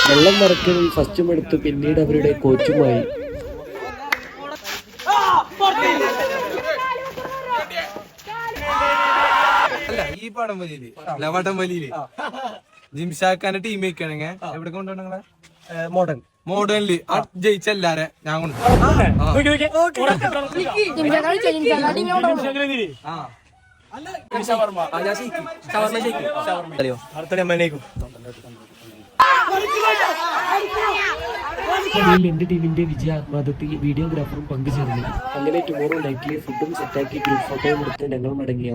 വെള്ളം മറക്കലിൽ ഫസ്റ്റും എടുത്തു. പിന്നീട് അവരുടെ കോച്ചുമായി. അല്ല ഈ പടം വലിയില് വടം വലിയില് ജിംഷാഖാന്റെ ടീം വെക്കണെങ്കിൽ എവിടെ കൊണ്ടുപോകണങ്ങളെ മോഡേണില് ജയിച്ച എല്ലാരെ ഞാൻ എന്റെ ടീമിന്റെ വിജയാത്മാദത്തിൽ വീഡിയോഗ്രാഫറും പങ്കുചേർന്നു. അങ്ങനെ ടുമോറോ നൈറ്റിലെ ഫുഡും സെറ്റാക്കി ഗ്രൂപ്പ് ഫോട്ടോയും എടുത്ത് ഞങ്ങൾ മടങ്ങിയ